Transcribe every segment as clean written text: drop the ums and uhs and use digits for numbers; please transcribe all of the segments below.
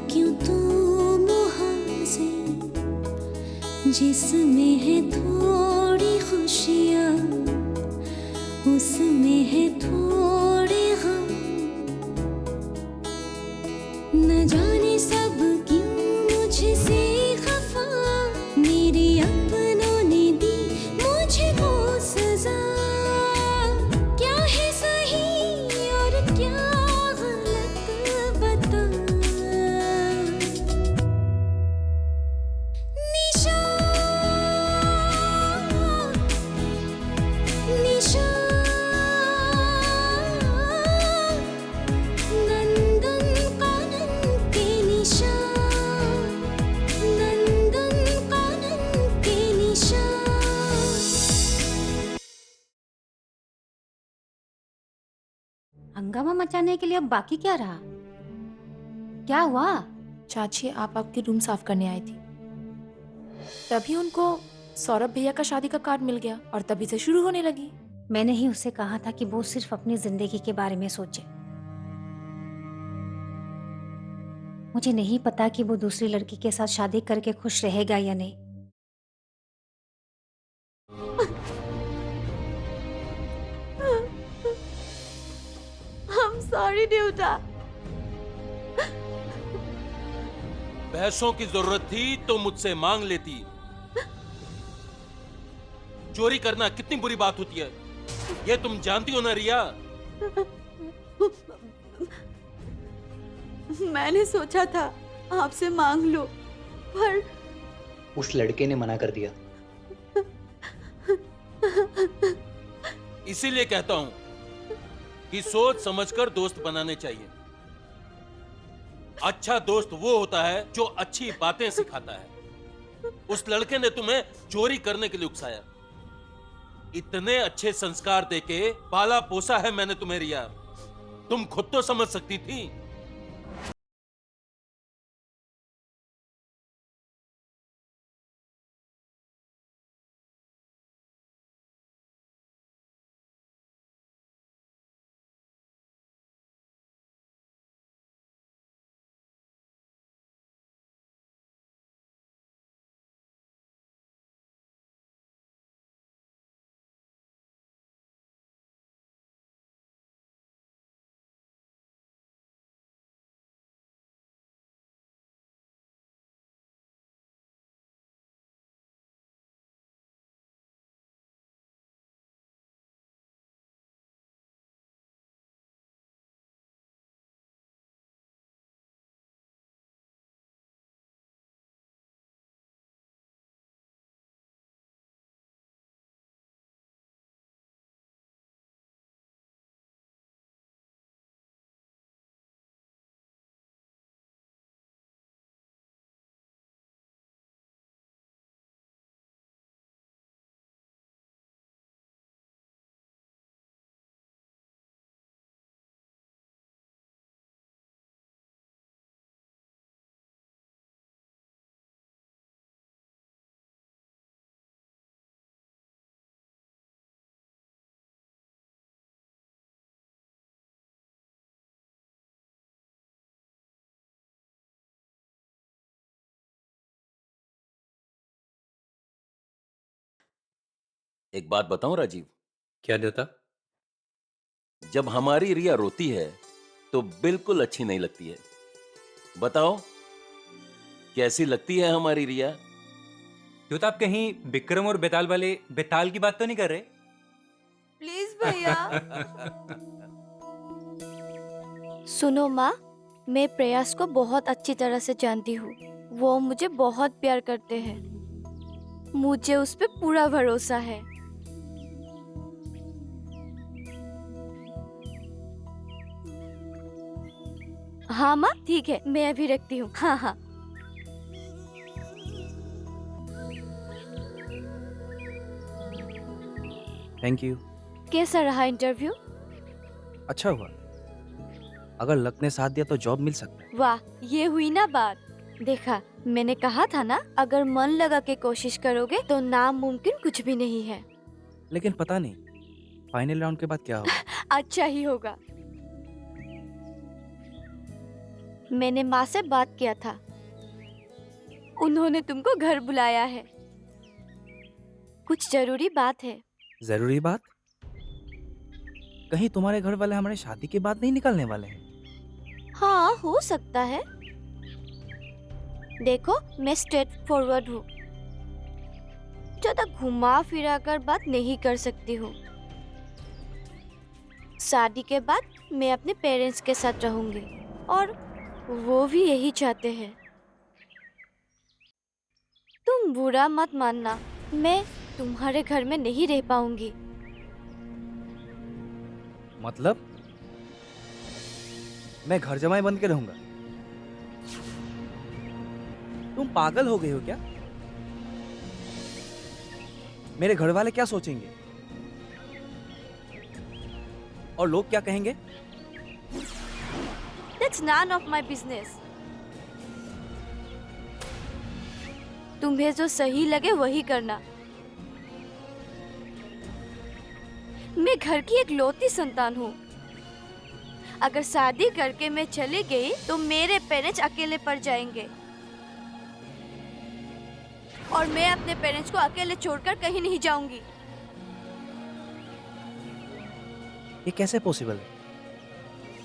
क्यों तू मुहासे, जिसमें है थोड़ी खुशियाँ उसमें है थोड़े गम। न जाने सब क्यों मुझसे खफा, मेरे अपनों ने दी मुझको सजा। क्या है सही और क्या गलत बता। निशा निशा नंदन कानन के निशा, नंदन कानन के निशा। हंगामा मचाने के लिए अब बाकी क्या रहा? क्या हुआ? चाची आप आपके रूम साफ करने आई थी, तभी उनको सौरभ भैया का शादी का कार्ड मिल गया और तभी से शुरू होने लगी। मैंने ही उसे कहा था कि वो सिर्फ अपनी जिंदगी के बारे में सोचे। मुझे नहीं पता कि वो दूसरी लड़की के साथ शादी करके खुश रहेगा या नहीं। I'm sorry ड्यूटा। पैसों की जरूरत थी तो मुझसे मांग लेती। चोरी करना कितनी बुरी बात होती है, ये तुम जानती हो ना रिया। मैंने सोचा था आपसे मांग लो, पर उस लड़के ने मना कर दिया। इसीलिए कहता हूं कि सोच समझकर दोस्त बनाने चाहिए। अच्छा दोस्त वो होता है जो अच्छी बातें सिखाता है। उस लड़के ने तुम्हें चोरी करने के लिए उकसाया। इतने अच्छे संस्कार देके पाला पोसा है मैंने तुम्हें रिया, तुम खुद तो समझ सकती थी। एक बात बताऊं राजीव, क्या देवता? जब हमारी रिया रोती है तो बिल्कुल अच्छी नहीं लगती है। बताओ कैसी लगती है हमारी रिया? देवता, आप कहीं विक्रम और बेताल वाले बेताल की बात तो नहीं कर रहे? प्लीज भैया। सुनो माँ, मैं प्रयास को बहुत अच्छी तरह से जानती हूँ। वो मुझे बहुत प्यार करते हैं। मुझे उस पे पूरा भरोसा है। हाँ माँ, ठीक है, मैं अभी रखती हूँ। हाँ हाँ। Thank you. कैसा रहा इंटरव्यू? अच्छा हुआ। अगर लक ने साथ दिया तो जॉब मिल सकता है। वाह, ये हुई ना बात। देखा, मैंने कहा था ना, अगर मन लगा के कोशिश करोगे तो नामुमकिन कुछ भी नहीं है। लेकिन पता नहीं फाइनल राउंड के बाद क्या होगा। अच्छा ही होगा। मैंने माँ से बात किया था, उन्होंने तुमको घर बुलाया है। कुछ जरूरी बात है। जरूरी बात? कहीं तुम्हारे घर वाले हमारे शादी के बाद नहीं निकलने वाले हैं? हाँ, हो सकता है। देखो, मैं स्ट्रेट फॉरवर्ड हूँ, ज्यादा घुमा फिरा कर बात नहीं कर सकती हूँ। शादी के बाद मैं अपने पेरेंट्स के साथ रहूंगी और वो भी यही चाहते हैं। तुम बुरा मत मानना, मैं तुम्हारे घर में नहीं रह पाऊंगी। मतलब मैं घर जमाई बन के रहूंगा? तुम पागल हो गए हो क्या? मेरे घर वाले क्या सोचेंगे और लोग क्या कहेंगे? That's none of my business. तुम्हें जो सही लगे वही करना। मैं घर की एक लौती संतान हूँ। अगर शादी करके मैं चली गई तो मेरे पेरेंट्स अकेले पड़ जाएंगे और मैं अपने पेरेंट्स को अकेले छोड़कर कहीं नहीं जाऊंगी। ये कैसे पॉसिबल है?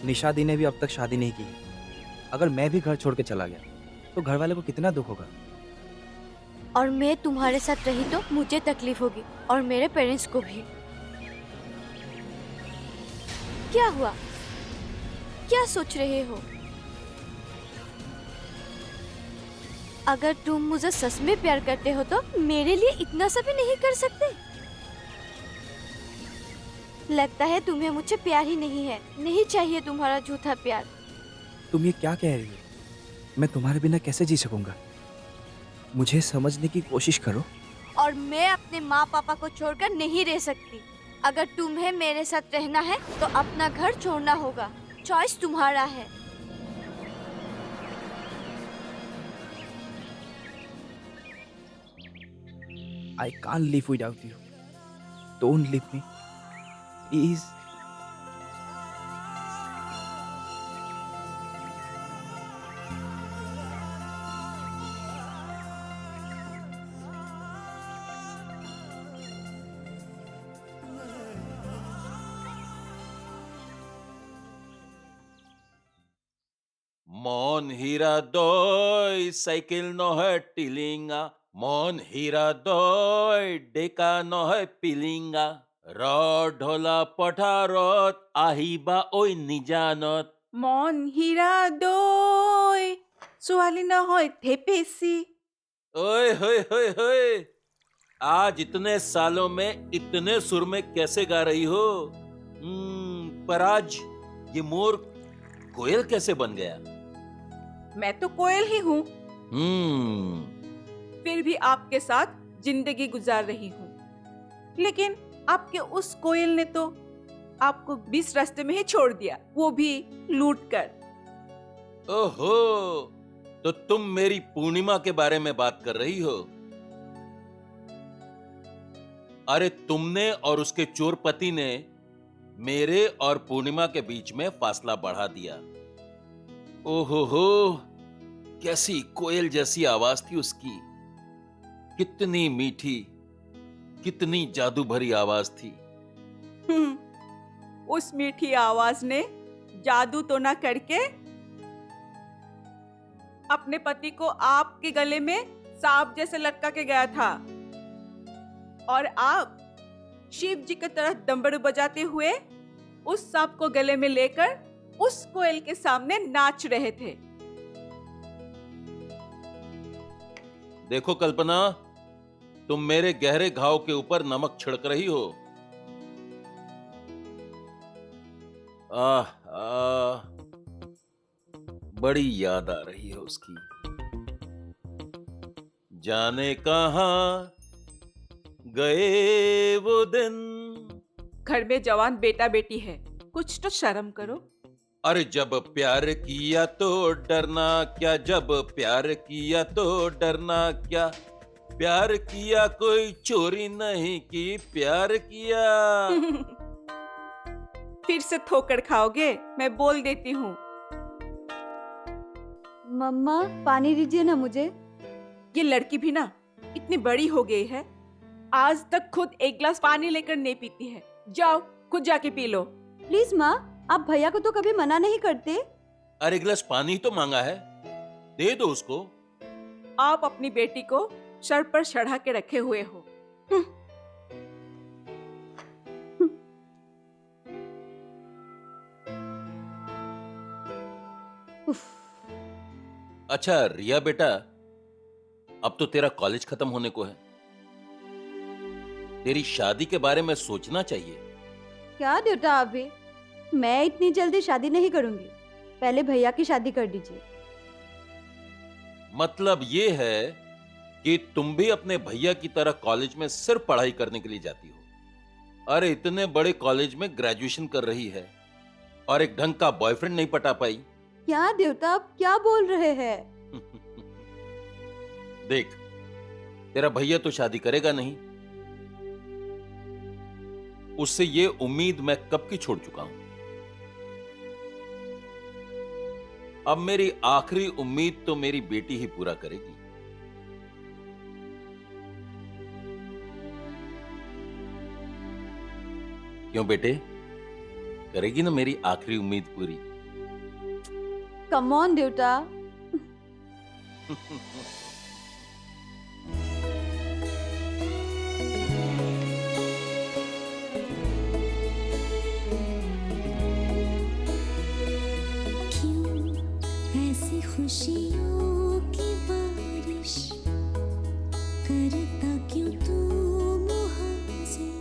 निशा दी ने भी अब तक शादी नहीं की है। अगर मैं भी घर छोड़ के चला गया तो घर वाले को कितना दुख होगा। और मैं तुम्हारे साथ रही तो मुझे तकलीफ होगी और मेरे पेरेंट्स को भी। क्या हुआ? क्या सोच रहे हो? अगर तुम मुझे सच में प्यार करते हो तो मेरे लिए इतना सा भी नहीं कर सकते? लगता है तुम्हें मुझसे प्यार ही नहीं है। नहीं चाहिए तुम्हारा झूठा प्यार। तुम ये क्या कह रही हो? मैं तुम्हारे बिना कैसे जी सकूंगा? मुझे समझने की कोशिश करो। और मैं अपने माँ पापा को छोड़कर नहीं रह सकती। अगर तुम्हें मेरे साथ रहना है तो अपना घर छोड़ना होगा। चॉइस तुम्हारा है। I can't live without you. Don't leave me. Please. মন হীরা দই সাইকেল নহয় টিলিঙা মন হীৰা দই ডেকা নহয় পিলিঙা ৰ ঢলা পথাৰত আহিবা ঐ নিজানত মন হীৰা দৈ ছোৱালী নহয় থেপেচি। ओए होए होए होए आज इतने सालों में इतने सुर में कैसे गा रही हो? पर आज ये मोर कोयल कैसे बन गया? मैं तो कोयल ही हूँ, हम्म फिर भी आपके साथ जिंदगी गुजार रही हूँ। लेकिन आपके उस कोयल ने तो आपको बीच रास्ते में ही छोड़ दिया, वो भी लूट कर। ओहो, तो तुम मेरी पूर्णिमा के बारे में बात कर रही हो? अरे तुमने और उसके चोर पति ने मेरे और पूर्णिमा के बीच में फासला बढ़ा दिया। ओहो हो, कैसी कोयल जैसी आवाज थी उसकी, कितनी मीठी, कितनी जादू भरी आवाज थी। उस मीठी आवाज ने जादू तो ना करके अपने पति को आपके गले में सांप जैसे लटका के गया था और आप शिव जी की तरह डमरू बजाते हुए उस सांप को गले में लेकर उस कोयल के सामने नाच रहे थे। देखो कल्पना, तुम मेरे गहरे घाव के ऊपर नमक छिड़क रही हो। बड़ी याद आ रही है उसकी। जाने कहां गए वो दिन। घर में जवान बेटा बेटी है, कुछ तो शर्म करो। अरे जब प्यार किया तो डरना क्या, जब प्यार किया तो डरना क्या, प्यार किया कोई चोरी नहीं की, प्यार किया। फिर से ठोकर खाओगे, मैं बोल देती हूँ। मम्मा पानी दीजिए ना मुझे। ये लड़की भी ना इतनी बड़ी हो गई है, आज तक खुद एक गिलास पानी लेकर नहीं पीती है। जाओ खुद जाके पी लो। प्लीज माँ, आप भैया को तो कभी मना नहीं करते। अरे गिलास पानी ही तो मांगा है, दे दो उसको। आप अपनी बेटी को सर पर चढ़ा के रखे हुए हो। अच्छा रिया बेटा, अब तो तेरा कॉलेज खत्म होने को है, तेरी शादी के बारे में सोचना चाहिए। क्या देवता आप भी, मैं इतनी जल्दी शादी नहीं करूंगी, पहले भैया की शादी कर दीजिए। मतलब ये है कि तुम भी अपने भैया की तरह कॉलेज में सिर्फ पढ़ाई करने के लिए जाती हो। अरे इतने बड़े कॉलेज में ग्रेजुएशन कर रही है और एक ढंग का बॉयफ्रेंड नहीं पटा पाई। क्या देवता आप क्या बोल रहे हैं? देख, तेरा भैया तो शादी करेगा नहीं, उससे ये उम्मीद मैं कब की छोड़ चुका हूं। अब मेरी आखिरी उम्मीद तो मेरी बेटी ही पूरा करेगी। क्यों बेटे, करेगी ना मेरी आखिरी उम्मीद पूरी? कम ऑन देवता। ऐसी खुशियों की बारिश करता क्यों तू मुहासे।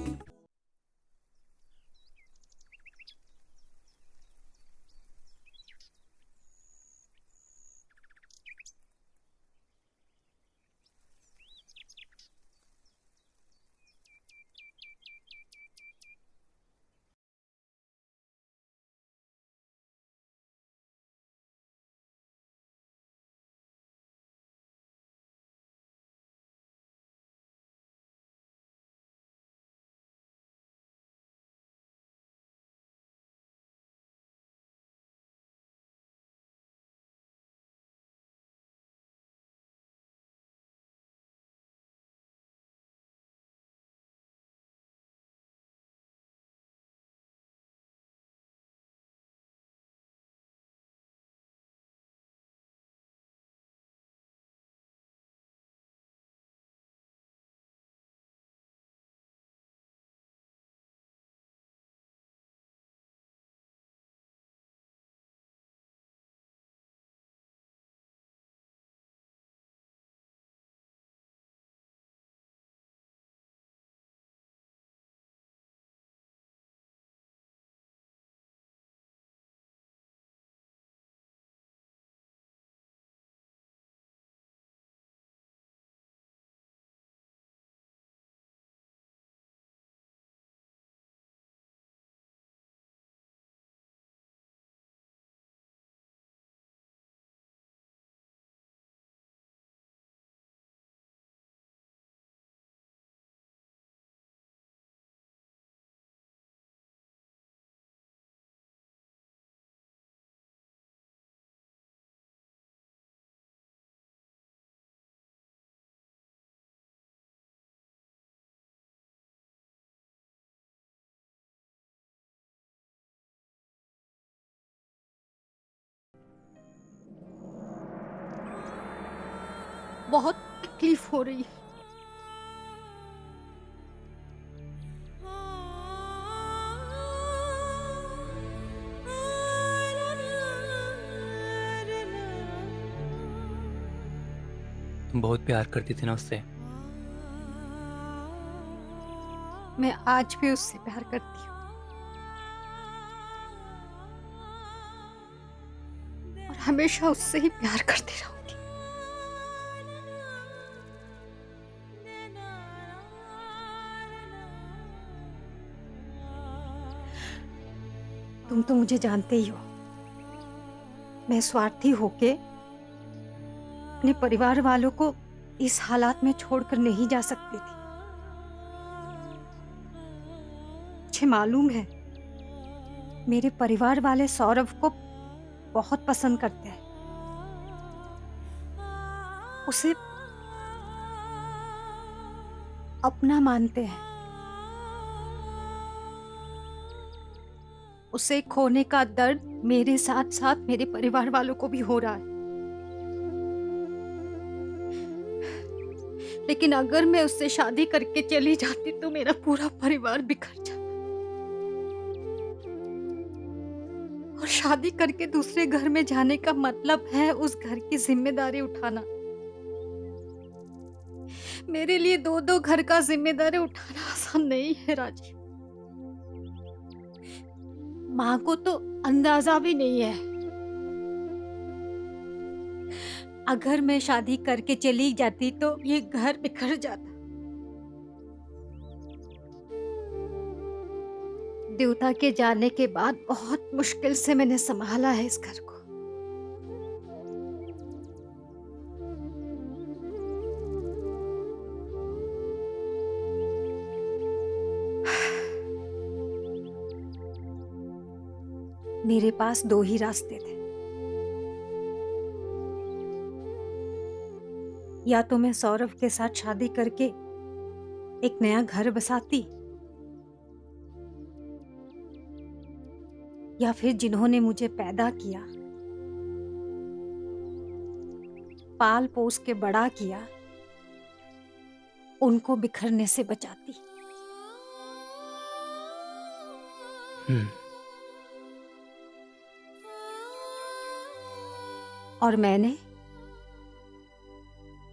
बहुत तकलीफ हो रही है। तुम बहुत प्यार करती थी ना उससे। मैं आज भी उससे प्यार करती हूँ और हमेशा उससे ही प्यार करती रहूंगी। तुम तो मुझे जानते ही हो, मैं स्वार्थी होके अपने परिवार वालों को इस हालात में छोड़कर नहीं जा सकती थी। मुझे मालूम है मेरे परिवार वाले सौरभ को बहुत पसंद करते हैं, उसे अपना मानते हैं। उसे खोने का दर्द मेरे साथ साथ मेरे परिवार वालों को भी हो रहा है। लेकिन अगर मैं उससे शादी करके चली जाती तो मेरा पूरा परिवार बिखर जाता। और शादी करके दूसरे घर में जाने का मतलब है उस घर की जिम्मेदारी उठाना। मेरे लिए दो दो घर का जिम्मेदारी उठाना आसान नहीं है राजीव। माँ को तो अंदाजा भी नहीं है। अगर मैं शादी करके चली जाती तो ये घर बिखर जाता। देवता के जाने के बाद बहुत मुश्किल से मैंने संभाला है इस घर को। मेरे पास दो ही रास्ते थे। या तो मैं सौरभ के साथ शादी करके एक नया घर बसाती, या फिर जिन्होंने मुझे पैदा किया, पाल पोस के बड़ा किया, उनको बिखरने से बचाती। और मैंने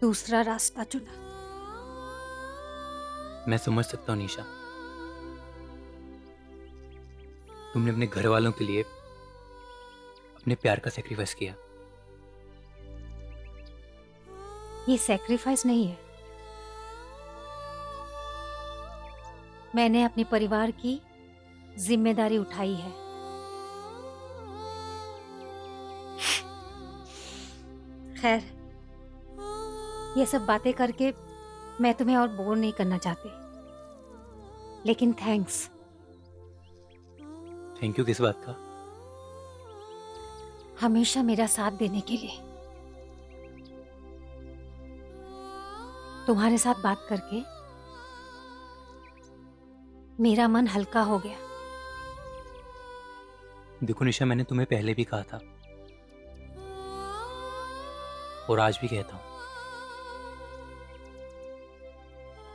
दूसरा रास्ता चुना। मैं समझ सकता हूँ निशा, तुमने अपने घर वालों के लिए अपने प्यार का सेक्रीफाइस किया। ये सैक्रिफाइस नहीं है। मैंने अपने परिवार की जिम्मेदारी उठाई है। खैर, ये सब बातें करके मैं तुम्हें और बोर नहीं करना चाहती, लेकिन थैंक्स। थैंक यू किस बात का? हमेशा मेरा साथ देने के लिए। तुम्हारे साथ बात करके मेरा मन हल्का हो गया। देखो निशा, मैंने तुम्हें पहले भी कहा था और आज भी कहता हूं,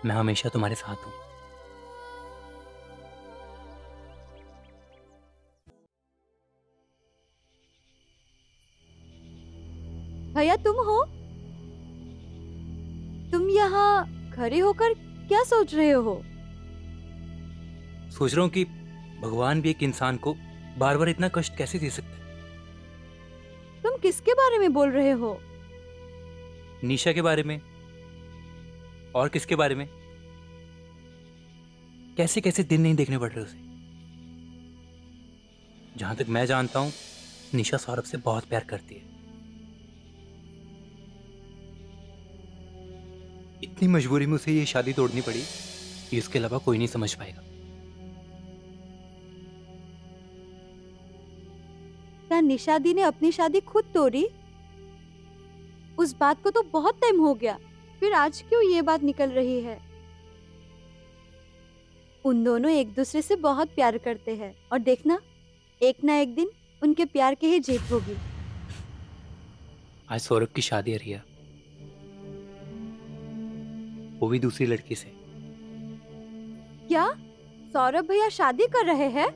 मैं हमेशा तुम्हारे साथ हूं। भैया तुम हो? तुम यहाँ खड़े होकर क्या सोच रहे हो? सोच रहा हूं कि भगवान भी एक इंसान को बार बार इतना कष्ट कैसे दे सकते हैं। तुम किसके बारे में बोल रहे हो? निशा के बारे में। और किसके बारे में? कैसे कैसे दिन नहीं देखने पड़ रहे उसे। जहां तक मैं जानता हूं, निशा सौरभ से बहुत प्यार करती है। इतनी मजबूरी में उसे ये शादी तोड़नी पड़ी, ये इसके अलावा कोई नहीं समझ पाएगा। क्या निशा दी ने अपनी शादी खुद तोड़ी? उस बात को तो बहुत टाइम हो गया, फिर आज क्यों ये बात निकल रही है? उन दोनों एक दूसरे से बहुत प्यार करते हैं और देखना, एक ना एक दिन उनके प्यार की ही जीत होगी। आज सौरभ की शादी है रिया, वो भी दूसरी लड़की से। क्या सौरभ भैया शादी कर रहे हैं?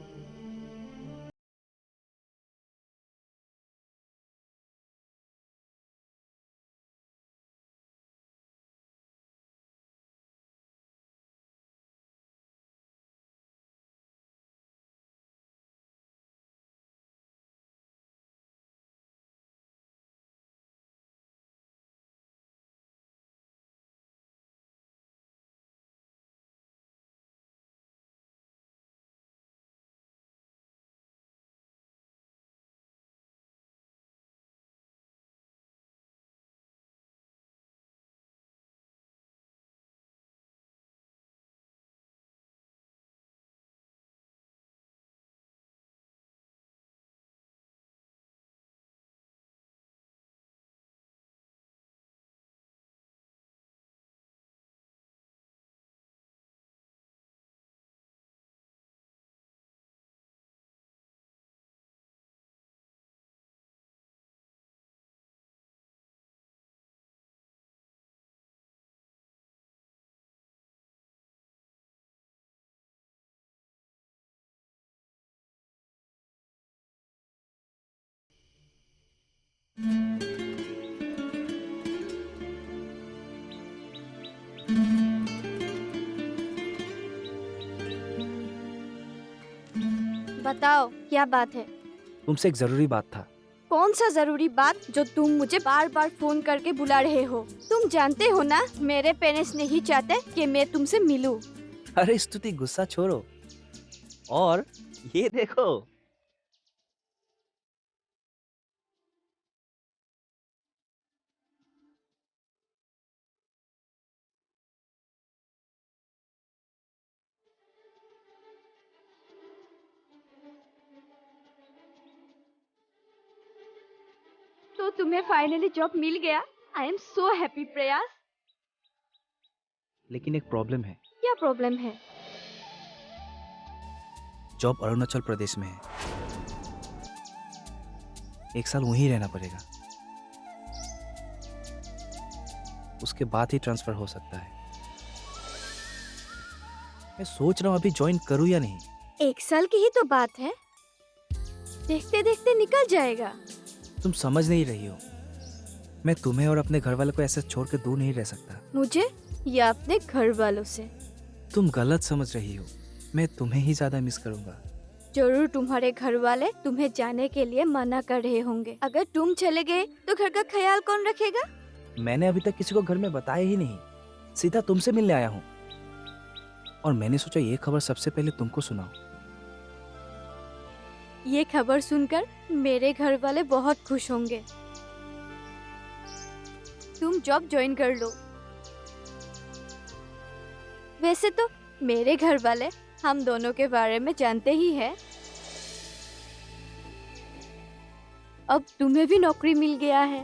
बताओ क्या बात है? तुमसे एक जरूरी बात था। कौन सा जरूरी बात जो तुम मुझे बार बार फोन करके बुला रहे हो? तुम जानते हो ना मेरे पेरेंट्स नहीं चाहते कि मैं तुमसे मिलूं। अरे स्तुति, गुस्सा छोड़ो और ये देखो। तो तुम्हें फाइनली जॉब मिल गया। आई एम सो हैप्पी प्रयास। लेकिन एक प्रॉब्लम है। क्या प्रॉब्लम है? जॉब अरुणाचल प्रदेश में है। 1 साल वहीं रहना पड़ेगा, उसके बाद ही ट्रांसफर हो सकता है। मैं सोच रहा हूँ अभी ज्वाइन करूँ या नहीं। 1 साल की ही तो बात है, देखते देखते निकल जाएगा। तुम समझ नहीं रही हो, मैं तुम्हें और अपने घर वालों को ऐसे छोड़ के दूर नहीं रह सकता। मुझे या अपने घर वालों से? तुम गलत समझ रही हो, मैं तुम्हें ही ज्यादा मिस करूंगा। जरूर तुम्हारे घर वाले तुम्हें जाने के लिए मना कर रहे होंगे। अगर तुम चले गए तो घर का ख्याल कौन रखेगा? मैंने अभी तक किसी को घर में बताया ही नहीं, सीधा तुमसे मिलने आया हूँ। और मैंने सोचा ये खबर सबसे पहले तुमको सुनाऊं। ये खबर सुनकर मेरे घर वाले बहुत खुश होंगे। तुम जॉब ज्वाइन कर लो। वैसे तो मेरे घर वाले हम दोनों के बारे में जानते ही हैं। अब तुम्हें भी नौकरी मिल गया है,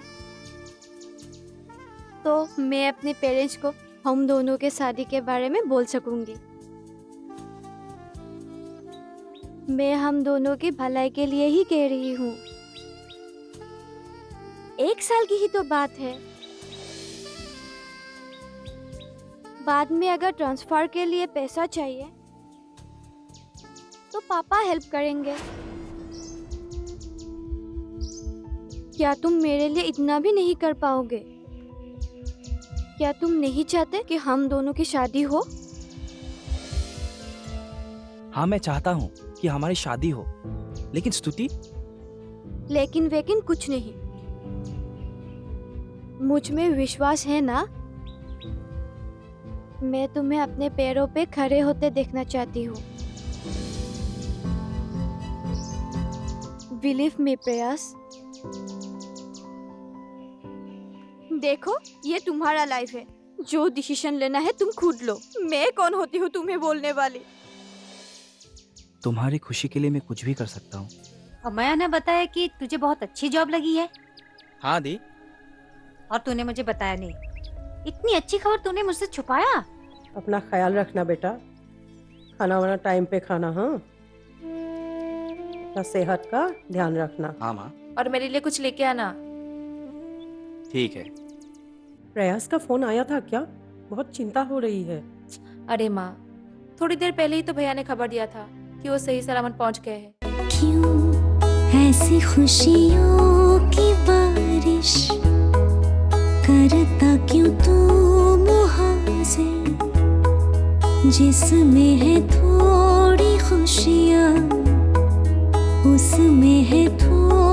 तो मैं अपने पेरेंट्स को हम दोनों के शादी के बारे में बोल सकूंगी। मैं हम दोनों की भलाई के लिए ही कह रही हूँ। 1 साल की ही तो बात है। बाद में अगर ट्रांसफर के लिए पैसा चाहिए तो पापा हेल्प करेंगे। क्या तुम मेरे लिए इतना भी नहीं कर पाओगे? क्या तुम नहीं चाहते कि हम दोनों की शादी हो? हाँ, मैं चाहता हूँ कि हमारी शादी हो, लेकिन स्तुति। लेकिन वेकिन कुछ नहीं। मुझ में विश्वास है ना? मैं तुम्हें अपने पैरों पे खड़े होते देखना चाहती हूँ। बिलीव मी प्रयास। देखो, ये तुम्हारा लाइफ है, जो डिसीजन लेना है तुम खुद लो। मैं कौन होती हूँ तुम्हें बोलने वाली? तुम्हारी खुशी के लिए मैं कुछ भी कर सकता हूँ। अमया ने बताया कि तुझे बहुत अच्छी जॉब लगी है। हाँ दी। और तूने मुझे बताया नहीं। इतनी अच्छी खबर तूने मुझसे छुपाया। अपना ख्याल रखना बेटा, खाना वाना टाइम पे खाना। हाँ, अपना सेहत का ध्यान रखना। हाँ माँ। और मेरे लिए कुछ लेके आना। ठीक है। प्रयास का फोन आया था क्या? बहुत चिंता हो रही है। अरे माँ, थोड़ी देर पहले ही तो भैया ने खबर दिया था कि वो सही सलामत पहुंच गए हैं। क्यों ऐसी खुशियों की बारिश करता क्यों तू मुहाजिर, जिसमें है थोड़ी खुशियाँ उसमें है थोड़ी